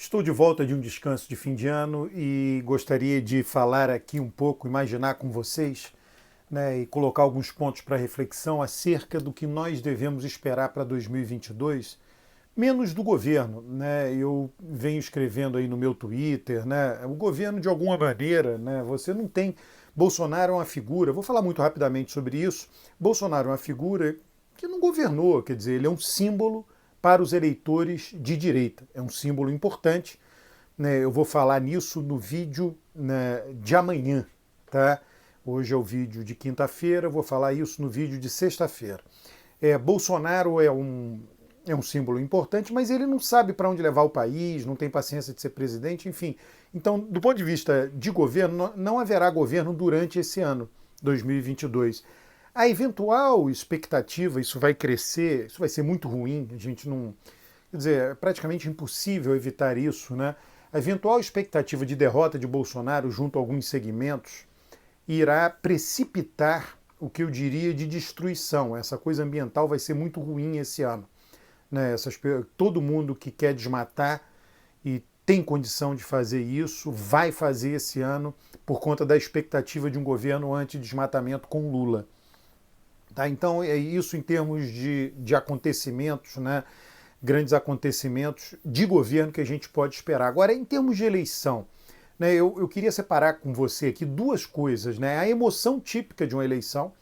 Estou de volta de um descanso de fim de ano e gostaria de falar aqui um pouco, imaginar com vocês, né, e colocar alguns pontos para reflexão acerca do que nós devemos esperar para 2022, menos do governo. Né? Eu venho escrevendo aí no meu Twitter, né, o governo de alguma maneira, né, você não tem... Bolsonaro é uma figura, vou falar muito rapidamente sobre isso, Bolsonaro é uma figura que não governou, quer dizer, ele é um símbolo para os eleitores de direita. É um símbolo importante, né? Eu vou falar nisso no vídeo, né, de amanhã, tá? Hoje é o vídeo de quinta-feira, vou falar isso no vídeo de sexta-feira. Bolsonaro é um símbolo importante, mas ele não sabe para onde levar o país, não tem paciência de ser presidente, enfim. Então, do ponto de vista de governo, não haverá governo durante esse ano, 2022. A eventual expectativa, isso vai crescer, isso vai ser muito ruim, a gente não... Quer dizer, é praticamente impossível evitar isso, né? A eventual expectativa de derrota de Bolsonaro junto a alguns segmentos irá precipitar o que eu diria de destruição. Essa coisa ambiental vai ser muito ruim esse ano. Né? Todo mundo que quer desmatar e tem condição de fazer isso, vai fazer esse ano por conta da expectativa de um governo anti-desmatamento com Lula. Tá? Então é isso em termos de acontecimentos, né? Grandes acontecimentos de governo que a gente pode esperar. Agora, em termos de eleição, né, eu queria separar com você aqui duas coisas. Né? A emoção típica de uma eleição,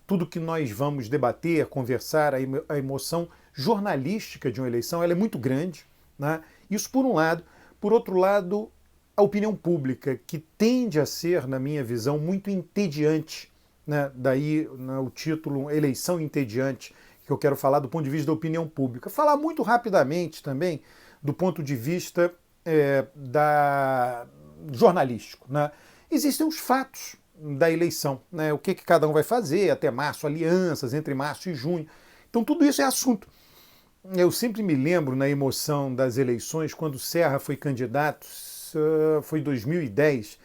tudo que nós vamos debater, conversar, a emoção jornalística de uma eleição, ela é muito grande. Né? Isso por um lado. Por outro lado, a opinião pública, que tende a ser, na minha visão, muito entediante. Né? Daí, né, o título Eleição Entediante, que eu quero falar do ponto de vista da opinião pública. Falar muito rapidamente também do ponto de vista jornalístico. Né? Existem os fatos da eleição, né? O que cada um vai fazer até março, alianças entre março e junho. Então tudo isso é assunto. Eu sempre me lembro na emoção das eleições, quando Serra foi candidato, foi 2010,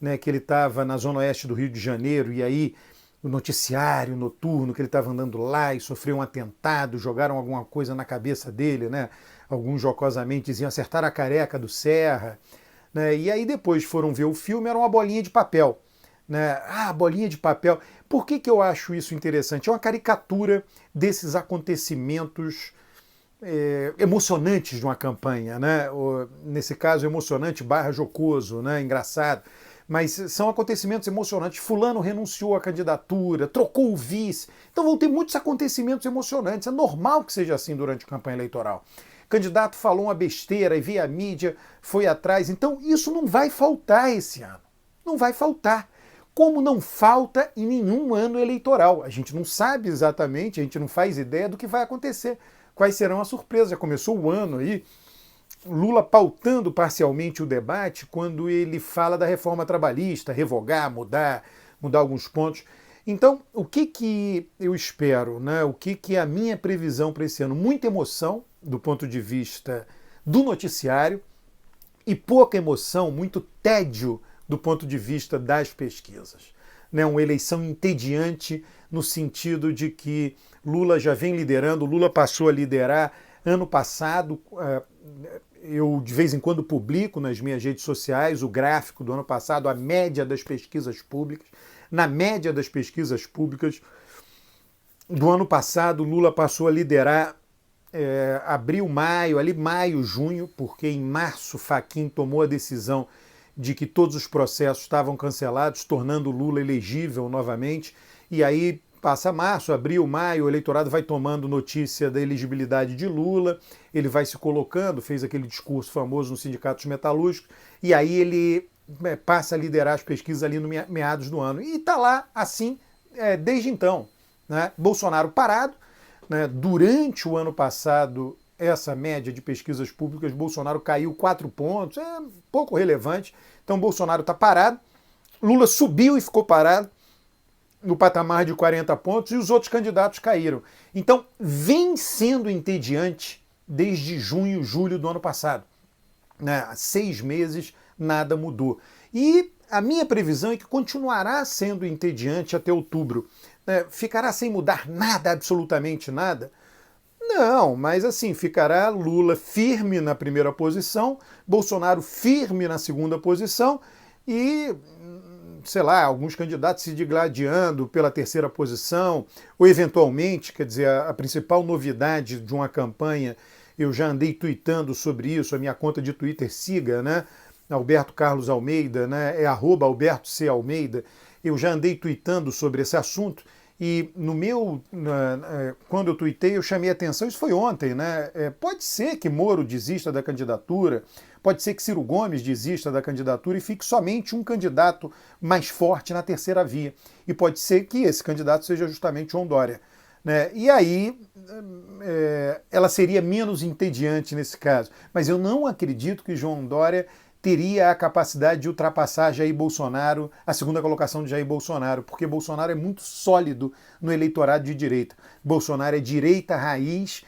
né, que ele estava na zona oeste do Rio de Janeiro, e aí o noticiário noturno, que ele estava andando lá e sofreu um atentado, jogaram alguma coisa na cabeça dele, né? Alguns jocosamente diziam acertar a careca do Serra. Né? E aí depois foram ver o filme, era uma bolinha de papel. Né? Ah, bolinha de papel. Por que eu acho isso interessante? É uma caricatura desses acontecimentos emocionantes de uma campanha, né? Nesse caso, emocionante / jocoso, né? Engraçado. Mas são acontecimentos emocionantes. Fulano renunciou à candidatura, trocou o vice. Então vão ter muitos acontecimentos emocionantes. É normal que seja assim durante a campanha eleitoral. O candidato falou uma besteira e via a mídia, foi atrás. Então isso não vai faltar esse ano. Não vai faltar. Como não falta em nenhum ano eleitoral. A gente não sabe exatamente, a gente não faz ideia do que vai acontecer. Quais serão as surpresas? Já começou o ano aí, Lula pautando parcialmente o debate quando ele fala da reforma trabalhista, revogar, mudar alguns pontos. Então, o que eu espero? Né? O que é a minha previsão para esse ano? Muita emoção do ponto de vista do noticiário e pouca emoção, muito tédio do ponto de vista das pesquisas. Né? Uma eleição entediante no sentido de que Lula já vem liderando, Lula passou a liderar ano passado. Eu de vez em quando publico nas minhas redes sociais o gráfico do ano passado, a média das pesquisas públicas. Na média das pesquisas públicas do ano passado, Lula passou a liderar abril, maio, ali maio, junho, porque em março Fachin tomou a decisão de que todos os processos estavam cancelados, tornando Lula elegível novamente, e aí passa março, abril, maio, o eleitorado vai tomando notícia da elegibilidade de Lula, ele vai se colocando, fez aquele discurso famoso nos sindicatos metalúrgicos, e aí ele passa a liderar as pesquisas ali no meados do ano. E está lá assim desde então. Né? Bolsonaro parado, né? Durante o ano passado, essa média de pesquisas públicas, Bolsonaro caiu 4 pontos, é pouco relevante. Então Bolsonaro está parado, Lula subiu e ficou parado no patamar de 40 pontos e os outros candidatos caíram. Então vem sendo entediante desde junho, julho do ano passado. Né? Há 6 meses nada mudou. E a minha previsão é que continuará sendo entediante até outubro. Ficará sem mudar nada, absolutamente nada? Não, mas assim, ficará Lula firme na primeira posição, Bolsonaro firme na segunda posição e, sei lá, alguns candidatos se digladiando pela terceira posição, ou eventualmente, quer dizer, a principal novidade de uma campanha, eu já andei tweetando sobre isso, a minha conta de Twitter siga, né? Alberto Carlos Almeida, né? É @Alberto C. Almeida. Eu já andei tweetando sobre esse assunto. E no meu, quando eu tuitei, eu chamei a atenção, isso foi ontem, né? Pode ser que Moro desista da candidatura, pode ser que Ciro Gomes desista da candidatura e fique somente um candidato mais forte na terceira via. E pode ser que esse candidato seja justamente João Dória. Né? E aí ela seria menos entediante nesse caso. Mas eu não acredito que João Dória teria a capacidade de ultrapassar Jair Bolsonaro, a segunda colocação de Jair Bolsonaro, porque Bolsonaro é muito sólido no eleitorado de direita. Bolsonaro é direita raiz,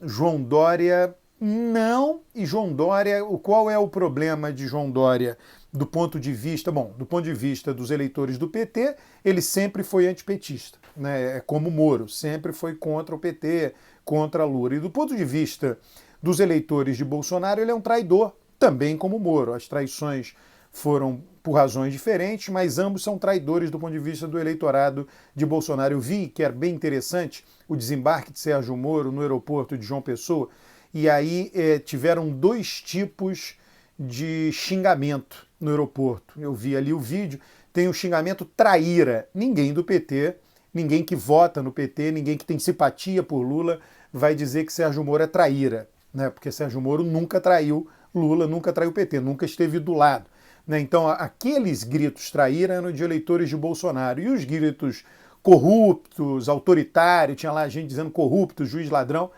João Dória não, e João Dória, qual é o problema de João Dória do ponto de vista, bom, do ponto de vista dos eleitores do PT, ele sempre foi antipetista, né? É como Moro, sempre foi contra o PT, contra Lula. E do ponto de vista dos eleitores de Bolsonaro, ele é um traidor, também como Moro. As traições foram por razões diferentes, mas ambos são traidores do ponto de vista do eleitorado de Bolsonaro. Eu vi que era bem interessante o desembarque de Sérgio Moro no aeroporto de João Pessoa, e aí tiveram dois tipos de xingamento no aeroporto. Eu vi ali o vídeo, tem o xingamento traíra. Ninguém do PT, ninguém que vota no PT, ninguém que tem simpatia por Lula vai dizer que Sérgio Moro é traíra, né? Porque Sérgio Moro nunca traiu Lula, nunca traiu o PT, nunca esteve do lado. Né? Então, aqueles gritos traíra eram de eleitores de Bolsonaro. E os gritos corruptos, autoritários, tinha lá gente dizendo corrupto, juiz ladrão,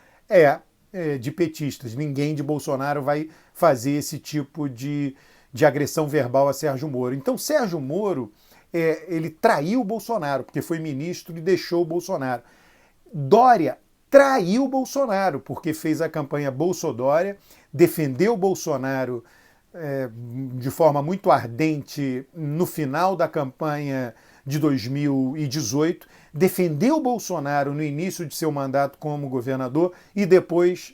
de petistas. Ninguém de Bolsonaro vai fazer esse tipo de agressão verbal a Sérgio Moro. Então, Sérgio Moro, ele traiu o Bolsonaro, porque foi ministro e deixou o Bolsonaro. Dória traiu o Bolsonaro, porque fez a campanha Bolsodória, defendeu o Bolsonaro de forma muito ardente no final da campanha de 2018, defendeu o Bolsonaro no início de seu mandato como governador e depois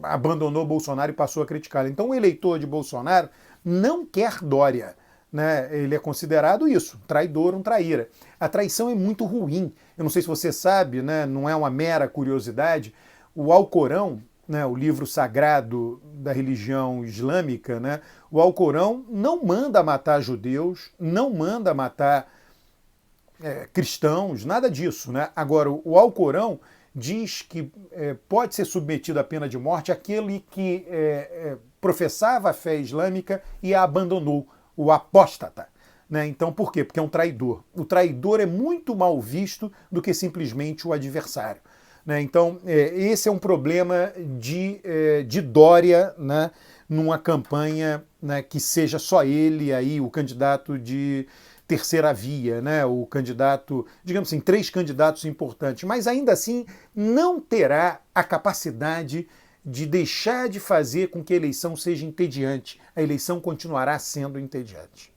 abandonou o Bolsonaro e passou a criticá-lo. Então o eleitor de Bolsonaro não quer Dória. Né? Ele é considerado isso, traidor, um traíra. A traição é muito ruim. Eu não sei se você sabe, né? Não é uma mera curiosidade, o Alcorão, né, o livro sagrado da religião islâmica, né, o Alcorão não manda matar judeus, não manda matar cristãos, nada disso. Né? Agora, o Alcorão diz que pode ser submetido à pena de morte aquele que professava a fé islâmica e a abandonou, o apóstata. Né? Então, por quê? Porque é um traidor. O traidor é muito mal visto do que simplesmente o adversário. Né? Então, esse é um problema de Dória, né? Numa campanha, né, que seja só ele aí, o candidato de terceira via, né? O candidato, digamos assim, 3 candidatos importantes, mas ainda assim não terá a capacidade de deixar de fazer com que a eleição seja entediante. A eleição continuará sendo entediante.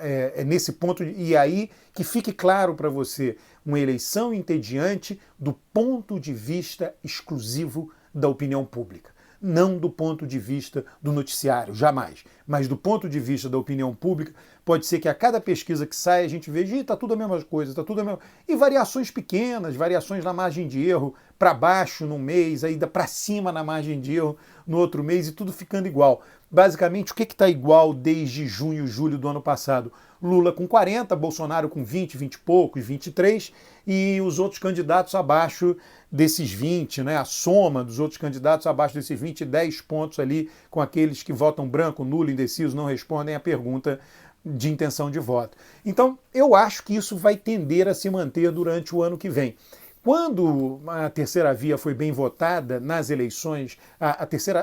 É nesse ponto, e aí que fique claro para você, uma eleição entediante do ponto de vista exclusivo da opinião pública. Não do ponto de vista do noticiário, jamais. Mas do ponto de vista da opinião pública, pode ser que a cada pesquisa que sai a gente veja, está tudo a mesma coisa, está tudo a mesma... E variações pequenas, variações na margem de erro, para baixo num mês, ainda para cima na margem de erro no outro mês, e tudo ficando igual. Basicamente, o que está igual desde junho, julho do ano passado? Lula com 40, Bolsonaro com 20, 20 e poucos, 23, e os outros candidatos abaixo desses 20, né? A soma dos outros candidatos abaixo desses 20, 10 pontos ali com aqueles que votam branco, nulo, indeciso, não respondem à pergunta de intenção de voto. Então, eu acho que isso vai tender a se manter durante o ano que vem. Quando a terceira via foi bem votada nas eleições,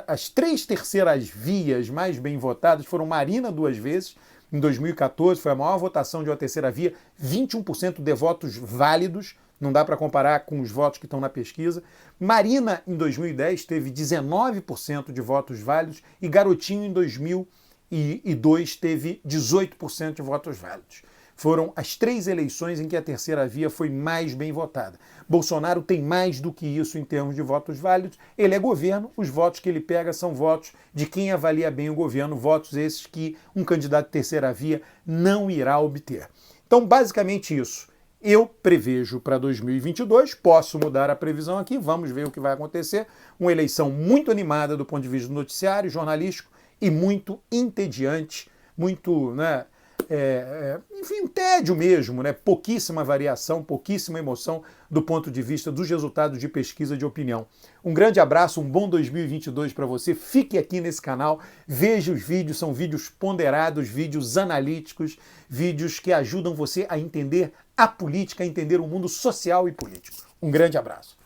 as 3 terceiras vias mais bem votadas foram Marina 2 vezes, em 2014 foi a maior votação de uma terceira via, 21% de votos válidos, não dá para comparar com os votos que estão na pesquisa. Marina, em 2010, teve 19% de votos válidos e Garotinho, em 2002, teve 18% de votos válidos. Foram as 3 eleições em que a terceira via foi mais bem votada. Bolsonaro tem mais do que isso em termos de votos válidos. Ele é governo, os votos que ele pega são votos de quem avalia bem o governo, votos esses que um candidato de terceira via não irá obter. Então, basicamente isso. Eu prevejo para 2022, posso mudar a previsão aqui, vamos ver o que vai acontecer. Uma eleição muito animada do ponto de vista do noticiário, jornalístico, e muito entediante, muito, né, enfim, um tédio mesmo, né? Pouquíssima variação, pouquíssima emoção do ponto de vista dos resultados de pesquisa de opinião. Um grande abraço, um bom 2022 para você. Fique aqui nesse canal, veja os vídeos, são vídeos ponderados, vídeos analíticos, vídeos que ajudam você a entender a política, a entender o mundo social e político. Um grande abraço.